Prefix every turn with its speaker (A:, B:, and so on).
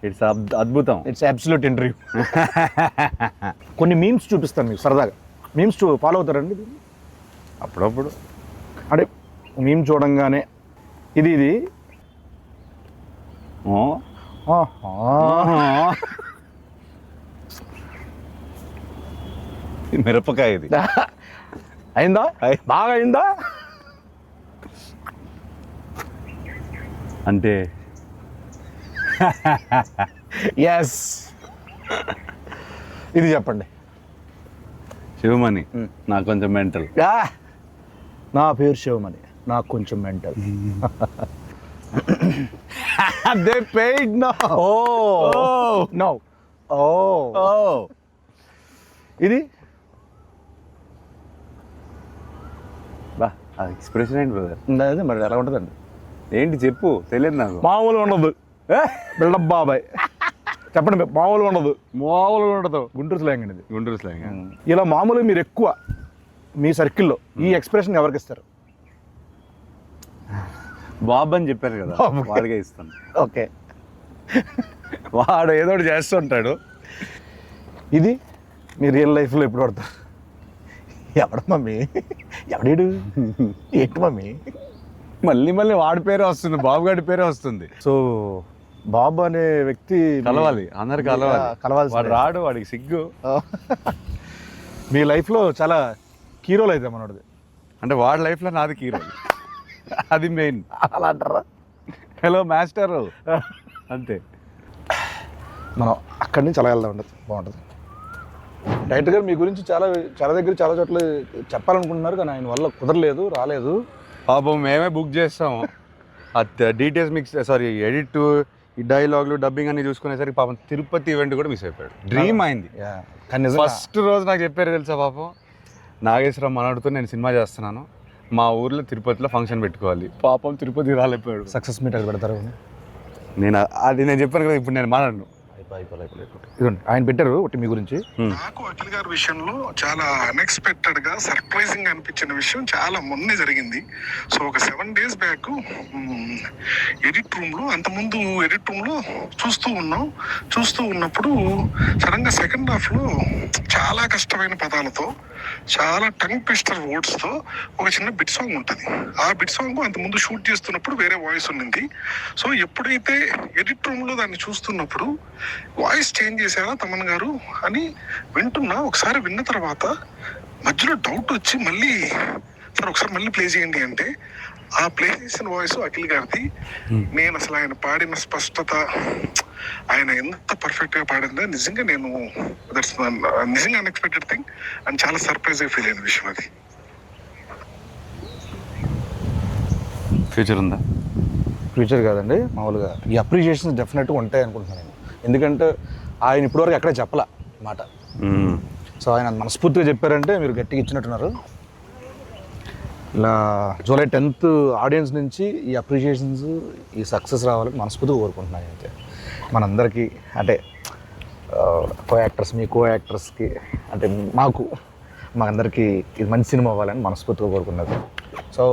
A: It's అద్భుతం.
B: It's absolute interview. కొన్ని memes చూపిస్తాను మీకు సరదాగా. మీమ్స్ ఫాలో అవుతారండి?
A: అప్పుడప్పుడు
B: అంటే మీమ్ చూడంగానే ఇది
A: మిరపకాయ ఇది
B: అయిందా? బాగా అయిందా?
A: అంటే
B: ఎస్. ఇది చెప్పండి.
A: శివమణి నాకు కొంచెం మెంటల్.
B: నా పేరు శివమణి, నాకు కొంచెం mental.
A: They paid now.
B: Oh no. Oh. ఇది
A: బా ఎక్స్ప్రెషన్ ఏంటి బ్రదర్?
B: అదే మరి ఎలా ఉంటుందండి?
A: ఏంటి చెప్పు, తెలియదు నాకు.
B: మామూలుగా ఉండదు. బిల్డప్ బాబాయ్ చెప్పండి. మామూలుగా ఉండదు.
A: మామూలుగా ఉండదు.
B: గుంటూరు స్లాంగ్ అండి ఇది.
A: గుంటూరు స్లాంగ్.
B: ఇలా మామూలుగా మీరు ఎక్కువ మీ సర్కిల్లో ఈ ఎక్స్ప్రెషన్ ఎవరికి ఇస్తారు?
A: బాబు అని చెప్పారు కదా, వాడిగా ఇస్తాను.
B: ఓకే.
A: వాడు ఏదో ఒకటి చేస్తుంటాడు.
B: ఇది మీ రియల్ లైఫ్లో ఎప్పుడు పడతారు? ఎవడ మమ్మీ, ఎవడేడు, ఏంటి మమ్మీ?
A: మళ్ళీ వాడి పేరే వస్తుంది, బాబు గారి పేరే వస్తుంది.
B: సో బాబు అనే వ్యక్తి
A: కలవాలి, అందరు కలవాలి. వాడు రాడు, వాడికి సిగ్గు.
B: మీ లైఫ్లో చాలా కీ రోల్ అయితే మనోడిది.
A: అంటే వాడి లైఫ్లో నాది కీ రోల్. అది మెయిన్.
B: అలా అంటారా?
A: హలో మాస్టర్ అంతే.
B: మనం అక్కడి నుంచి అలా వెళ్దాం ఉండదు, బాగుంటుంది. డైరెక్టర్ గారు మీ గురించి చాలా దగ్గర చాలా చోట్ల చెప్పాలనుకుంటున్నారు, కానీ ఆయన వల్ల కుదరలేదు, రాలేదు.
A: పాపం మేమే బుక్ చేస్తాము. డీటెయిల్స్ మిక్స్ ఎడిట్, ఈ డైలాగులు, డబ్బింగ్ అన్ని చూసుకునేసరికి పాపం తిరుపతి ఈవెంట్ కూడా మిస్ అయిపోయాడు. డ్రీమ్ అయింది. ఫస్ట్ రోజు నాకు చెప్పారు తెలుసా, పాపం నాగేశ్వరం మనడుతో నేను సినిమా చేస్తున్నాను, మా ఊర్లో తిరుపతిలో ఫంక్షన్ పెట్టుకోవాలి. పాపం తిరుపతి రాలేకపోయాడు.
B: సక్సెస్ మీట్ అక్కడ పెడతారు.
A: నేను చెప్పాను కదా, ఇప్పుడు నేను మాట్లాడను.
B: ఇదండి ఆయన పెట్టారు ఒకటి మీ గురించి.
C: నాకు అఖిల్ గారి విషయంలో చాలా అన్ఎక్స్పెక్టెడ్ గా సర్ప్రైజింగ్ గా అనిపించిన విషయం చాలా మొన్నే జరిగింది. సో ఒక 7 days బ్యాక్ ఎడిట్ రూమ్ లో, అంతకుముందు ఎడిట్ రూమ్ లో చూస్తూ ఉన్నప్పుడు సడన్ గా సెకండ్ హాఫ్ లో చాలా కష్టమైన పదాలతో, చాలా టంగ్ ట్విస్టర్ వర్డ్స్ తో ఒక చిన్న బిట్ సాంగ్ ఉంటుంది. ఆ బిట్ సాంగ్ అంతకుముందు షూట్ చేస్తున్నప్పుడు వేరే వాయిస్ ఉండింది. సో ఎప్పుడైతే ఎడిట్ రూమ్ లో దాన్ని చూస్తున్నప్పుడు వాయిస్ చేంజ్ చేశారా తమన్ గారు అని వింటున్నా. ఒకసారి విన్న తర్వాత మధ్యలో డౌట్ వచ్చి మళ్ళీ సార్ ఒకసారి మళ్ళీ ప్లే చేయండి అంటే, ఆ ప్లే చేసిన వాయిస్ అఖిల్ గారిది. నేను అసలు ఆయన పాడిన స్పష్టత, ఆయన ఎంత పర్ఫెక్ట్ గా పాడిందో నిజంగా నిజంగా అన్ఎక్స్పెక్టెడ్ థింగ్ అండ్ చాలా సర్ప్రైజ్ గా ఫీల్ అయిన విషయం అది.
A: ఫ్యూచర్ ఉందా?
B: ఫ్యూచర్ కాదండి, మామూలుగా ఈ అప్రిషియేషన్స్ డెఫినెట్గా ఉంటాయి అనుకుంటున్నాను నేను. ఎందుకంటే ఆయన ఇప్పటివరకు ఎక్కడ చెప్పలా మాట. సో ఆయన మనస్ఫూర్తిగా చెప్పారంటే మీరు గట్టిగా ఇచ్చినట్టున్నారు. ఇలా జూలై 10th ఆడియన్స్ నుంచి ఈ అప్రిషియేషన్స్, ఈ సక్సెస్ రావాలని మనస్ఫూర్తిగా కోరుకుంటున్నాను. అయితే మనందరికీ, అంటే కో యాక్టర్స్కి అంటే మాకు అందరికీ ఇది మంచి సినిమా అవ్వాలని మనస్ఫూర్తిగా కోరుకున్నది. సో